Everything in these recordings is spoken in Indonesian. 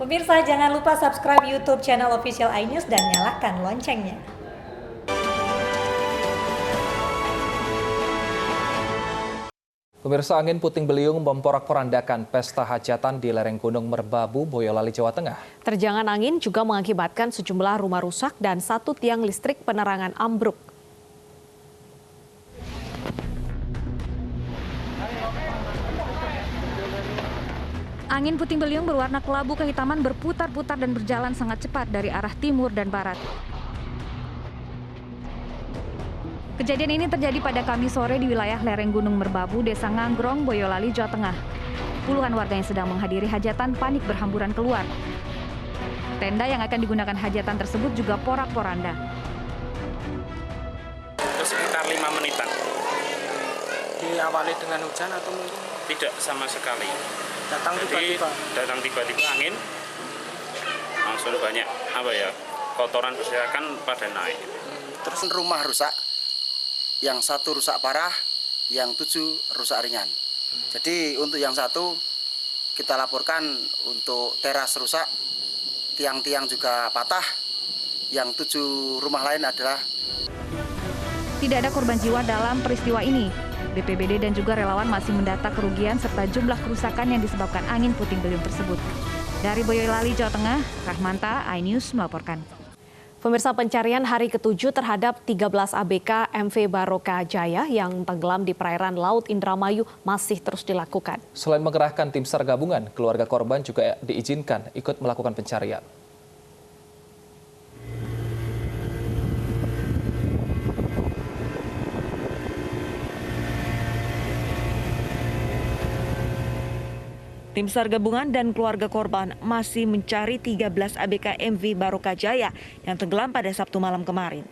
Pemirsa, jangan lupa subscribe YouTube channel Official iNews dan nyalakan loncengnya. Pemirsa, angin puting beliung memporak-porandakan pesta hajatan di lereng Gunung Merbabu, Boyolali, Jawa Tengah. Terjangan angin juga mengakibatkan sejumlah rumah rusak dan satu tiang listrik penerangan ambruk. Angin puting beliung berwarna kelabu kehitaman berputar-putar dan berjalan sangat cepat dari arah timur dan barat. Kejadian ini terjadi pada Kamis sore di wilayah lereng Gunung Merbabu, Desa Nganggrong, Boyolali, Jawa Tengah. Puluhan warga yang sedang menghadiri hajatan panik berhamburan keluar. Tenda yang akan digunakan hajatan tersebut juga porak-poranda. Sekitar 5 menitan. Diawali dengan hujan atau mungkin? Tidak sama sekali. Datang tiba-tiba. Datang tiba-tiba angin, langsung banyak kotoran berserakan pada naik. Terus rumah rusak, yang satu rusak parah, yang 7 rusak ringan. Jadi untuk yang satu kita laporkan untuk teras rusak, tiang-tiang juga patah, yang 7 rumah lain adalah. Tidak ada korban jiwa dalam peristiwa ini. BPBD dan juga relawan masih mendata kerugian serta jumlah kerusakan yang disebabkan angin puting beliung tersebut. Dari Boyolali, Jawa Tengah, Rahmanta, iNews melaporkan. Pemirsa, pencarian hari ke-7 terhadap 13 ABK MV Baroka Jaya yang tenggelam di perairan Laut Indramayu masih terus dilakukan. Selain mengerahkan tim SAR gabungan, keluarga korban juga diizinkan ikut melakukan pencarian. Tim SAR gabungan dan keluarga korban masih mencari 13 ABK MV Baroka Jaya yang tenggelam pada Sabtu malam kemarin.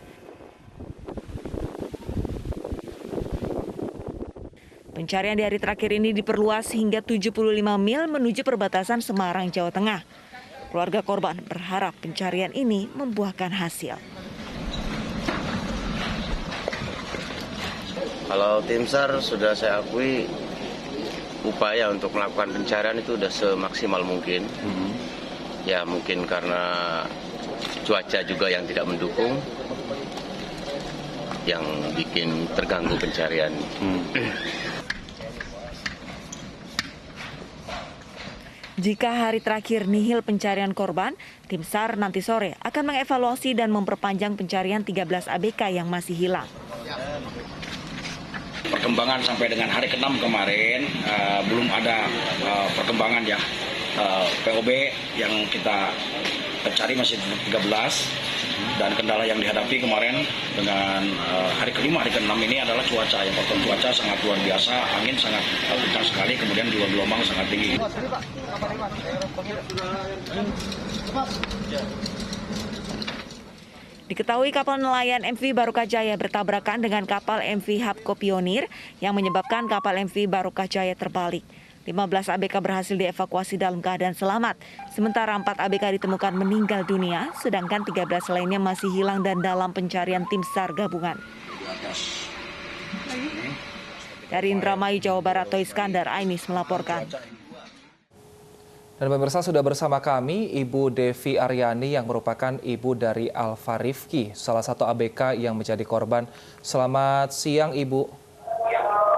Pencarian di hari terakhir ini diperluas hingga 75 mil menuju perbatasan Semarang, Jawa Tengah. Keluarga korban berharap pencarian ini membuahkan hasil. Kalau tim SAR sudah saya akui upaya untuk melakukan pencarian itu sudah semaksimal mungkin. Ya mungkin karena cuaca juga yang tidak mendukung, yang bikin terganggu pencarian. Jika hari terakhir nihil pencarian korban, tim SAR nanti sore akan mengevaluasi dan memperpanjang pencarian 13 ABK yang masih hilang. Perkembangan sampai dengan hari ke-6 kemarin belum ada perkembangan ya. POB yang kita cari masih 13 dan kendala yang dihadapi kemarin dengan hari ke-5, hari ke-6 ini adalah cuaca. Yang faktor cuaca sangat luar biasa, angin sangat kencang sekali, kemudian juga gelombang sangat tinggi. Diketahui kapal nelayan MV Baroka Jaya bertabrakan dengan kapal MV Hapko Pionir yang menyebabkan kapal MV Baroka Jaya terbalik. 15 ABK berhasil dievakuasi dalam keadaan selamat, sementara 4 ABK ditemukan meninggal dunia, sedangkan 13 lainnya masih hilang dan dalam pencarian tim SAR gabungan. Dari Indramayu, Jawa Barat, Toy Iskandar, iNews melaporkan. Dan pemirsa, sudah bersama kami Ibu Devi Aryani yang merupakan ibu dari Alfa Rifki, salah satu ABK yang menjadi korban. Selamat siang, Ibu.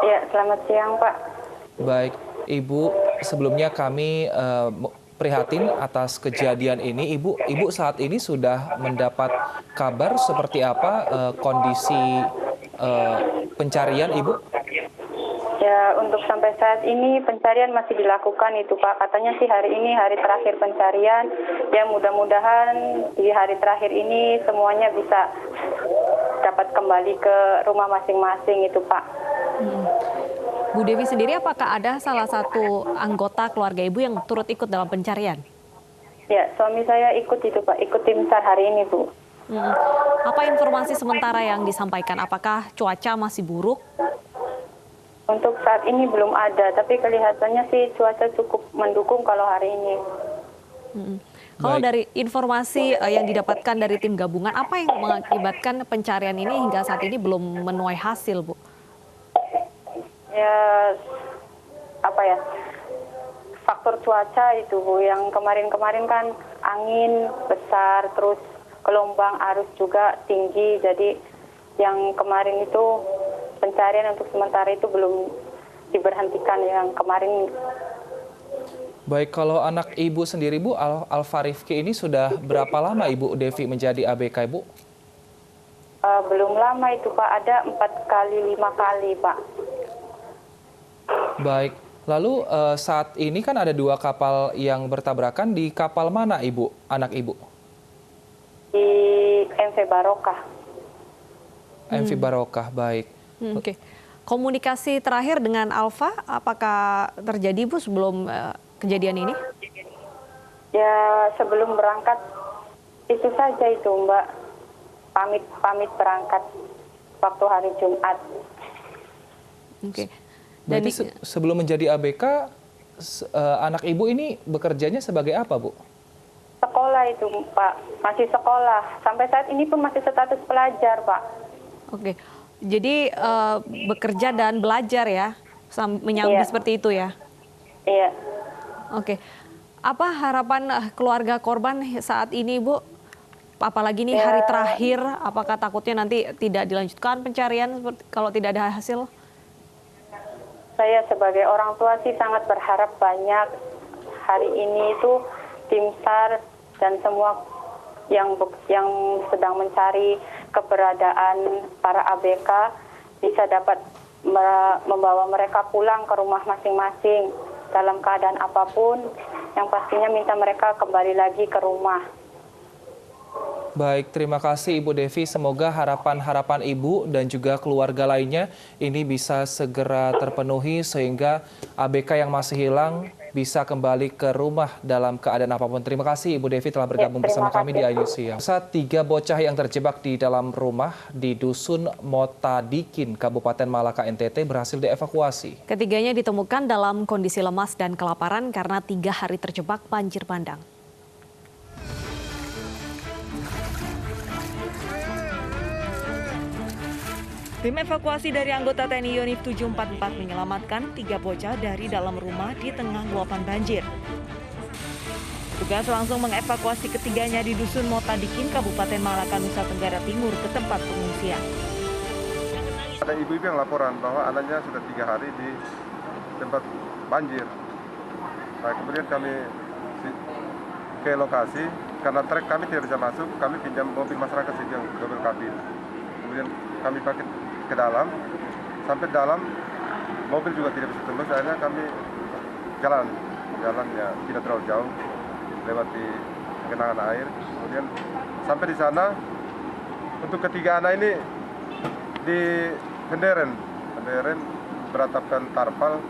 Ya, selamat siang, Pak. Baik, Ibu, sebelumnya kami prihatin atas kejadian ini. Ibu saat ini sudah mendapat kabar seperti apa kondisi pencarian, Ibu? Ya, untuk sampai saat ini pencarian masih dilakukan itu, Pak. Katanya sih hari ini hari terakhir pencarian. Ya, mudah-mudahan di hari terakhir ini semuanya bisa dapat kembali ke rumah masing-masing itu, Pak. Bu Devi sendiri, apakah ada salah satu anggota keluarga Ibu yang turut ikut dalam pencarian? Ya, suami saya ikut itu, Pak. Ikut tim SAR hari ini, Bu. Apa informasi sementara yang disampaikan? Apakah cuaca masih buruk? Untuk saat ini belum ada, tapi kelihatannya sih cuaca cukup mendukung kalau hari ini. Kalau dari informasi yang didapatkan dari tim gabungan, apa yang mengakibatkan pencarian ini hingga saat ini belum menuai hasil, Bu? Ya, faktor cuaca itu Bu, yang kemarin-kemarin kan angin besar, terus gelombang arus juga tinggi, jadi yang kemarin itu pencarian untuk sementara itu belum diberhentikan yang kemarin. Baik, kalau anak Ibu sendiri Bu, Alfarifki ini sudah berapa lama Ibu Devi menjadi ABK Ibu? Belum lama itu Pak, ada 4 kali 5 kali Pak. Baik, lalu saat ini kan ada 2 kapal yang bertabrakan, di kapal mana Ibu, anak Ibu? Di MV Barokah. MV Barokah, baik. Oke. Komunikasi terakhir dengan Alfa, apakah terjadi Bu sebelum kejadian ini? Ya sebelum berangkat itu saja itu Mbak, pamit berangkat waktu hari Jumat. Oke. Berarti sebelum menjadi ABK, anak Ibu ini bekerjanya sebagai apa Bu? Sekolah itu Pak, masih sekolah. Sampai saat ini pun masih status pelajar Pak. Oke, jadi bekerja dan belajar ya, menyambung seperti itu ya? Iya. Oke, apa harapan keluarga korban saat ini Bu? Apalagi nih hari terakhir, apakah takutnya nanti tidak dilanjutkan pencarian kalau tidak ada hasil? Saya sebagai orang tua sih sangat berharap banyak hari ini itu tim SAR dan semua yang sedang mencari keberadaan para ABK bisa dapat membawa mereka pulang ke rumah masing-masing dalam keadaan apapun, yang pastinya minta mereka kembali lagi ke rumah. Baik, terima kasih Ibu Devi. Semoga harapan-harapan Ibu dan juga keluarga lainnya ini bisa segera terpenuhi sehingga ABK yang masih hilang bisa kembali ke rumah dalam keadaan apapun. Terima kasih Ibu Devi telah bergabung bersama kami di iNews Siang. Saat 3 bocah yang terjebak di dalam rumah di Dusun Motadikin, Kabupaten Malaka, NTT berhasil dievakuasi. Ketiganya ditemukan dalam kondisi lemas dan kelaparan karena 3 hari terjebak banjir bandang. Tim evakuasi dari anggota TNI Yonif 744 menyelamatkan 3 bocah dari dalam rumah di tengah luapan banjir. Tugas langsung mengevakuasi ketiganya di Dusun Motadikin, Kabupaten Malaka, Nusa Tenggara Timur ke tempat pengungsian. Ada ibu-ibu yang laporan bahwa anaknya sudah 3 hari di tempat banjir. Nah, kemudian kami ke lokasi, karena trek kami tidak bisa masuk, kami pinjam mobil masyarakat yang double kabin. Kemudian kami pakai ke dalam, sampai dalam mobil juga tidak bisa tembus, akhirnya kami jalan ya tidak terlalu jauh, lewati genangan air. Kemudian sampai di sana, untuk ketiga anak ini di Penderen beratapkan tarpal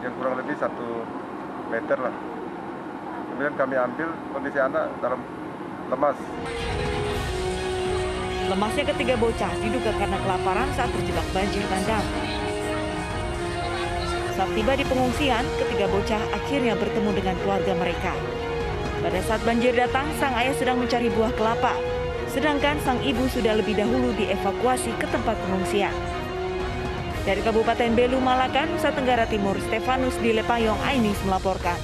yang kurang lebih 1 meter lah. Kemudian kami ambil, kondisi anak dalam lemas. Lemasnya ketiga bocah diduga karena kelaparan saat terjebak banjir bandang. Saat tiba di pengungsian, ketiga bocah akhirnya bertemu dengan keluarga mereka. Pada saat banjir datang, sang ayah sedang mencari buah kelapa, sedangkan sang ibu sudah lebih dahulu dievakuasi ke tempat pengungsian. Dari Kabupaten Belu, Malaka, Nusa Tenggara Timur, Stefanus Dilepayong, iNews melaporkan.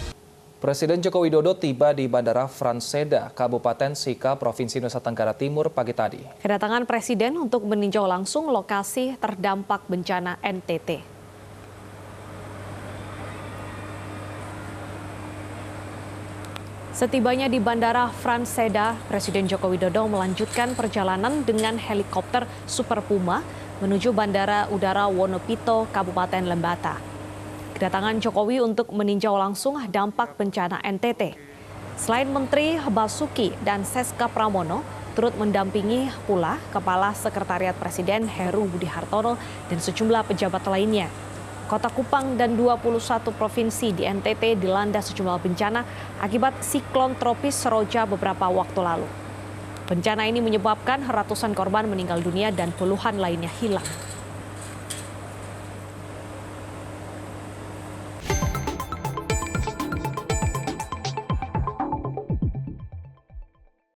Presiden Joko Widodo tiba di Bandara Frans Seda, Kabupaten Sika, Provinsi Nusa Tenggara Timur pagi tadi. Kedatangan Presiden untuk meninjau langsung lokasi terdampak bencana NTT. Setibanya di Bandara Frans Seda, Presiden Joko Widodo melanjutkan perjalanan dengan helikopter Super Puma menuju Bandara Udara Wonopito, Kabupaten Lembata. Kedatangan Jokowi untuk meninjau langsung dampak bencana NTT. Selain Menteri Basuki dan Seska Pramono, turut mendampingi pula Kepala Sekretariat Presiden Heru Budi Hartono dan sejumlah pejabat lainnya. Kota Kupang dan 21 provinsi di NTT dilanda sejumlah bencana akibat siklon tropis Seroja beberapa waktu lalu. Bencana ini menyebabkan ratusan korban meninggal dunia dan puluhan lainnya hilang.